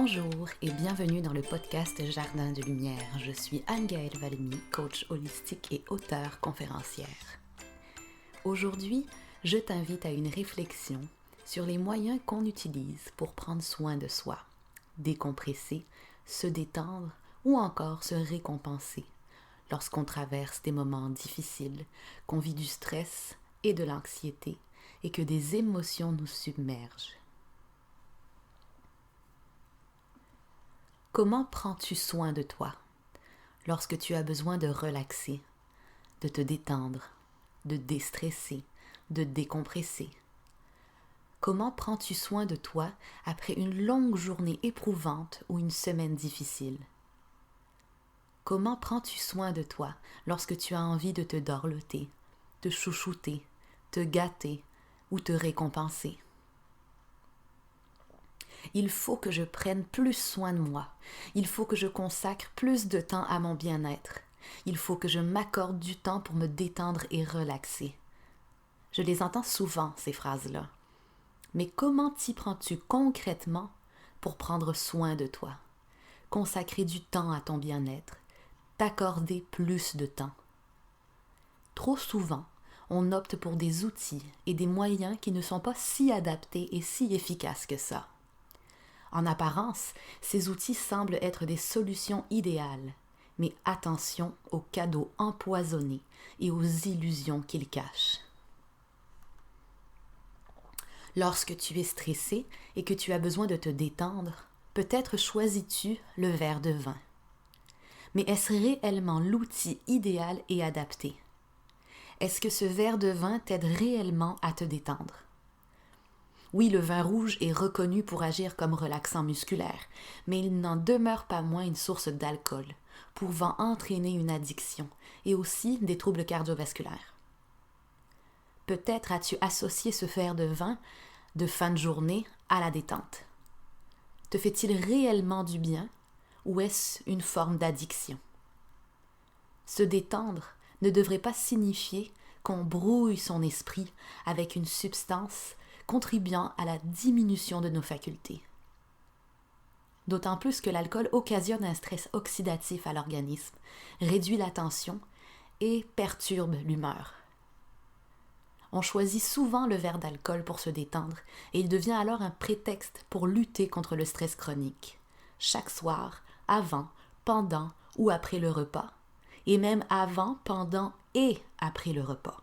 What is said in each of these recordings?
Bonjour et bienvenue dans le podcast Jardin de Lumière. Je suis Anne-Gaëlle Valmy, coach holistique et auteure conférencière. Aujourd'hui, je t'invite à une réflexion sur les moyens qu'on utilise pour prendre soin de soi, décompresser, se détendre ou encore se récompenser lorsqu'on traverse des moments difficiles, qu'on vit du stress et de l'anxiété et que des émotions nous submergent. Comment prends-tu soin de toi lorsque tu as besoin de relaxer, de te détendre, de déstresser, de décompresser? Comment prends-tu soin de toi après une longue journée éprouvante ou une semaine difficile? Comment prends-tu soin de toi lorsque tu as envie de te dorloter, te chouchouter, te gâter ou te récompenser? Il faut que je prenne plus soin de moi. Il faut que je consacre plus de temps à mon bien-être. Il faut que je m'accorde du temps pour me détendre et relaxer. Je les entends souvent, ces phrases-là. Mais comment t'y prends-tu concrètement pour prendre soin de toi? Consacrer du temps à ton bien-être, t'accorder plus de temps. Trop souvent, on opte pour des outils et des moyens qui ne sont pas si adaptés et si efficaces que ça. En apparence, ces outils semblent être des solutions idéales, mais attention aux cadeaux empoisonnés et aux illusions qu'ils cachent. Lorsque tu es stressé et que tu as besoin de te détendre, peut-être choisis-tu le verre de vin. Mais est-ce réellement l'outil idéal et adapté? Est-ce que ce verre de vin t'aide réellement à te détendre? Oui, le vin rouge est reconnu pour agir comme relaxant musculaire, mais il n'en demeure pas moins une source d'alcool, pouvant entraîner une addiction et aussi des troubles cardiovasculaires. Peut-être as-tu associé ce verre de vin de fin de journée à la détente. Te fait-il réellement du bien ou est-ce une forme d'addiction? Se détendre ne devrait pas signifier qu'on brouille son esprit avec une substance contribuant à la diminution de nos facultés. D'autant plus que l'alcool occasionne un stress oxydatif à l'organisme, réduit la tension et perturbe l'humeur. On choisit souvent le verre d'alcool pour se détendre et il devient alors un prétexte pour lutter contre le stress chronique. Chaque soir, avant, pendant ou après le repas, et même avant, pendant et après le repas.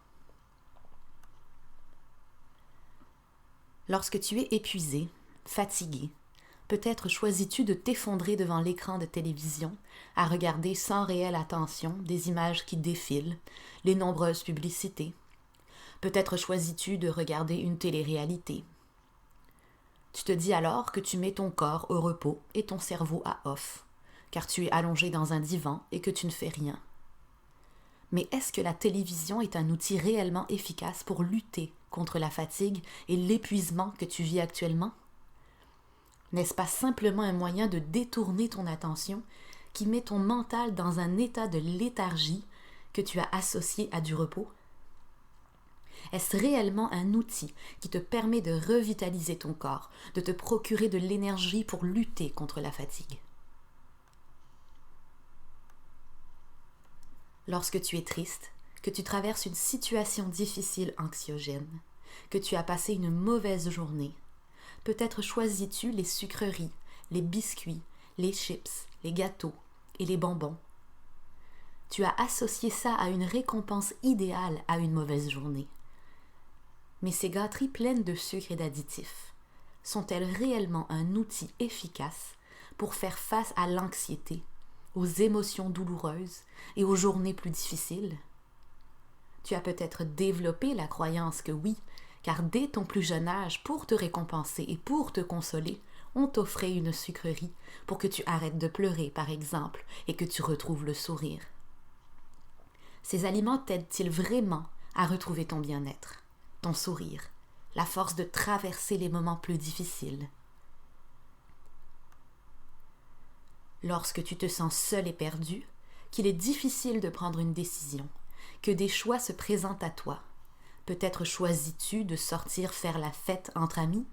Lorsque tu es épuisé, fatigué, peut-être choisis-tu de t'effondrer devant l'écran de télévision, à regarder sans réelle attention des images qui défilent, les nombreuses publicités. Peut-être choisis-tu de regarder une télé-réalité. Tu te dis alors que tu mets ton corps au repos et ton cerveau à off, car tu es allongé dans un divan et que tu ne fais rien. Mais est-ce que la télévision est un outil réellement efficace pour lutter contre la fatigue et l'épuisement que tu vis actuellement? N'est-ce pas simplement un moyen de détourner ton attention qui met ton mental dans un état de léthargie que tu as associé à du repos? Est-ce réellement un outil qui te permet de revitaliser ton corps, de te procurer de l'énergie pour lutter contre la fatigue? Lorsque tu es triste, que tu traverses une situation difficile anxiogène, que tu as passé une mauvaise journée, peut-être choisis-tu les sucreries, les biscuits, les chips, les gâteaux et les bonbons. Tu as associé ça à une récompense idéale à une mauvaise journée. Mais ces gâteries pleines de sucre et d'additifs, sont-elles réellement un outil efficace pour faire face à l'anxiété, aux émotions douloureuses et aux journées plus difficiles? Tu as peut-être développé la croyance que oui, car dès ton plus jeune âge, pour te récompenser et pour te consoler, on t'offrait une sucrerie pour que tu arrêtes de pleurer, par exemple, et que tu retrouves le sourire. Ces aliments t'aident-ils vraiment à retrouver ton bien-être, ton sourire, la force de traverser les moments plus difficiles? Lorsque tu te sens seul et perdu, qu'il est difficile de prendre une décision, que des choix se présentent à toi, peut-être choisis-tu de sortir faire la fête entre amis?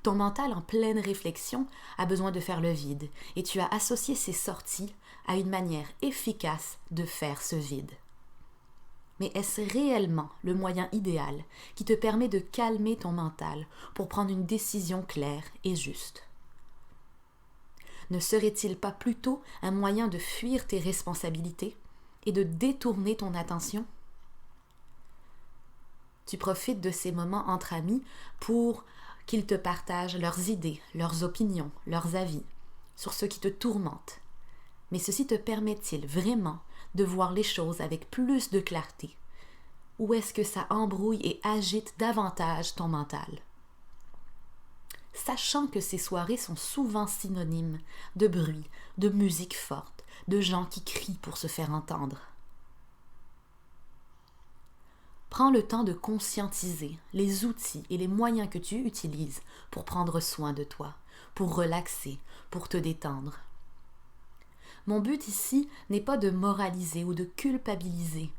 Ton mental en pleine réflexion a besoin de faire le vide et tu as associé ces sorties à une manière efficace de faire ce vide. Mais est-ce réellement le moyen idéal qui te permet de calmer ton mental pour prendre une décision claire et juste? Ne serait-il pas plutôt un moyen de fuir tes responsabilités et de détourner ton attention? Tu profites de ces moments entre amis pour qu'ils te partagent leurs idées, leurs opinions, leurs avis sur ce qui te tourmente. Mais ceci te permet-il vraiment de voir les choses avec plus de clarté? Ou est-ce que ça embrouille et agite davantage ton mental? Sachant que ces soirées sont souvent synonymes de bruit, de musique forte, de gens qui crient pour se faire entendre. Prends le temps de conscientiser les outils et les moyens que tu utilises pour prendre soin de toi, pour relaxer, pour te détendre. Mon but ici n'est pas de moraliser ou de culpabiliser,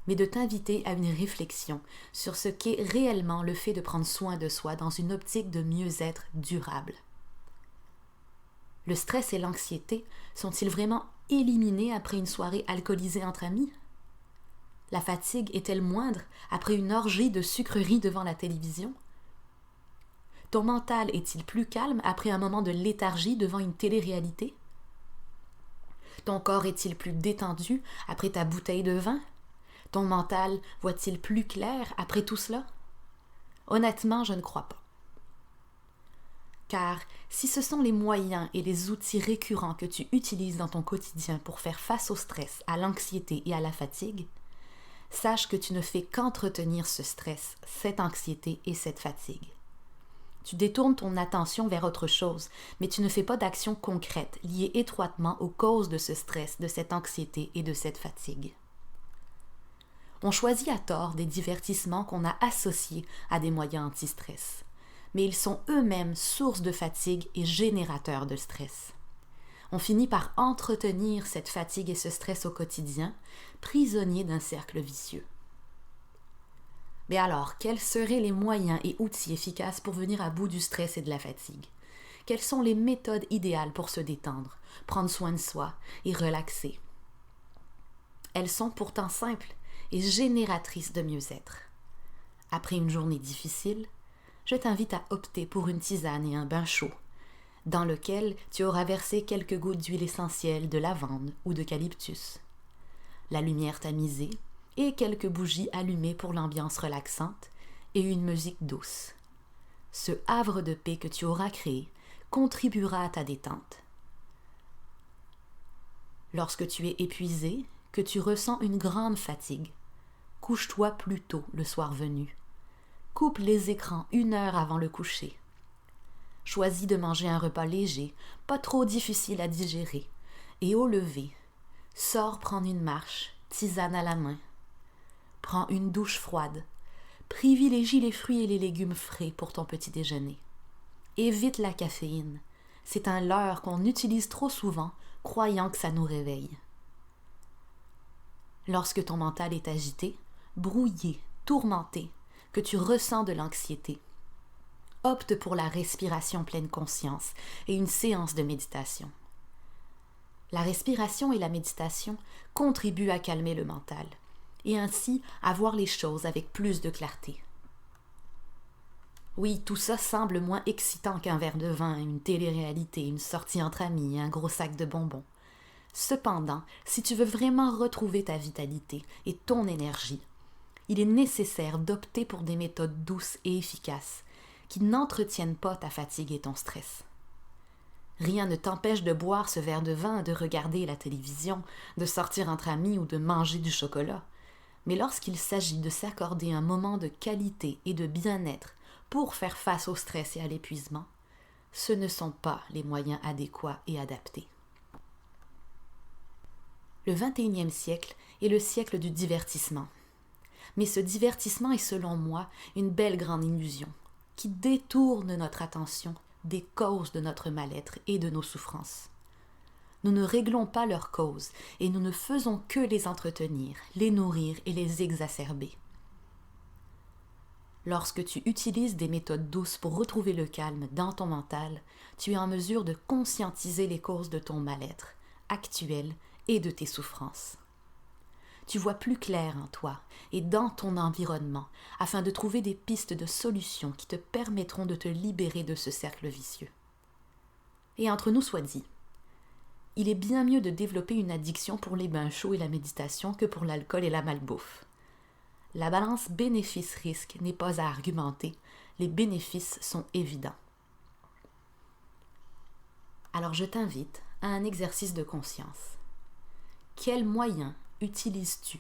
mais de t'inviter à une réflexion sur ce qu'est réellement le fait de prendre soin de soi dans une optique de mieux-être durable. Le stress et l'anxiété sont-ils vraiment éliminés après une soirée alcoolisée entre amis? La fatigue est-elle moindre après une orgie de sucreries devant la télévision? Ton mental est-il plus calme après un moment de léthargie devant une télé-réalité? Ton corps est-il plus détendu après ta bouteille de vin? Ton mental voit-il plus clair après tout cela? Honnêtement, je ne crois pas. Car si ce sont les moyens et les outils récurrents que tu utilises dans ton quotidien pour faire face au stress, à l'anxiété et à la fatigue, sache que tu ne fais qu'entretenir ce stress, cette anxiété et cette fatigue. Tu détournes ton attention vers autre chose, mais tu ne fais pas d'action concrète liée étroitement aux causes de ce stress, de cette anxiété et de cette fatigue. On choisit à tort des divertissements qu'on a associés à des moyens anti-stress, mais ils sont eux-mêmes source de fatigue et générateurs de stress. On finit par entretenir cette fatigue et ce stress au quotidien, prisonniers d'un cercle vicieux. Mais alors, quels seraient les moyens et outils efficaces pour venir à bout du stress et de la fatigue? Quelles sont les méthodes idéales pour se détendre, prendre soin de soi et relaxer? Elles sont pourtant simples et génératrices de mieux-être. Après une journée difficile, je t'invite à opter pour une tisane et un bain chaud, dans lequel tu auras versé quelques gouttes d'huile essentielle de lavande ou d'eucalyptus, la lumière tamisée et quelques bougies allumées pour l'ambiance relaxante et une musique douce. Ce havre de paix que tu auras créé contribuera à ta détente. Lorsque tu es épuisé, que tu ressens une grande fatigue, couche-toi plus tôt le soir venu. Coupe les écrans 1 heure avant le coucher. Choisis de manger un repas léger, pas trop difficile à digérer, et au lever, sors prendre une marche, tisane à la main. Prends une douche froide. Privilégie les fruits et les légumes frais pour ton petit déjeuner. Évite la caféine. C'est un leurre qu'on utilise trop souvent, croyant que ça nous réveille. Lorsque ton mental est agité, brouillé, tourmenté, que tu ressens de l'anxiété, opte pour la respiration pleine conscience et une séance de méditation. La respiration et la méditation contribuent à calmer le mental et ainsi à voir les choses avec plus de clarté. Oui, tout ça semble moins excitant qu'un verre de vin, une télé-réalité, une sortie entre amis, un gros sac de bonbons. Cependant, si tu veux vraiment retrouver ta vitalité et ton énergie, il est nécessaire d'opter pour des méthodes douces et efficaces qui n'entretiennent pas ta fatigue et ton stress. Rien ne t'empêche de boire ce verre de vin, de regarder la télévision, de sortir entre amis ou de manger du chocolat. Mais lorsqu'il s'agit de s'accorder un moment de qualité et de bien-être pour faire face au stress et à l'épuisement, ce ne sont pas les moyens adéquats et adaptés. Le 21e siècle est le siècle du divertissement. Mais ce divertissement est selon moi une belle grande illusion qui détourne notre attention des causes de notre mal-être et de nos souffrances. Nous ne réglons pas leurs causes et nous ne faisons que les entretenir, les nourrir et les exacerber. Lorsque tu utilises des méthodes douces pour retrouver le calme dans ton mental, tu es en mesure de conscientiser les causes de ton mal-être actuel et de tes souffrances. Tu vois plus clair en toi et dans ton environnement afin de trouver des pistes de solutions qui te permettront de te libérer de ce cercle vicieux. Et entre nous soit dit, il est bien mieux de développer une addiction pour les bains chauds et la méditation que pour l'alcool et la malbouffe. La balance bénéfice-risque n'est pas à argumenter, les bénéfices sont évidents. Alors je t'invite à un exercice de conscience. Quels moyens utilises-tu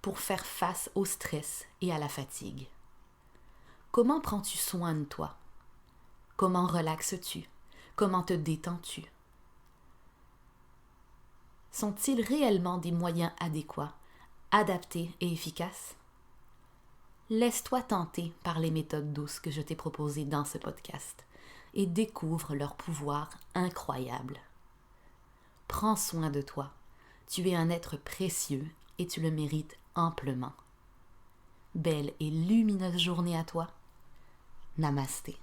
pour faire face au stress et à la fatigue? Comment prends-tu soin de toi? Comment relaxes-tu? Comment te détends-tu? Sont-ils réellement des moyens adéquats, adaptés et efficaces? Laisse-toi tenter par les méthodes douces que je t'ai proposées dans ce podcast et découvre leur pouvoir incroyable. Prends soin de toi. Tu es un être précieux et tu le mérites amplement. Belle et lumineuse journée à toi. Namasté.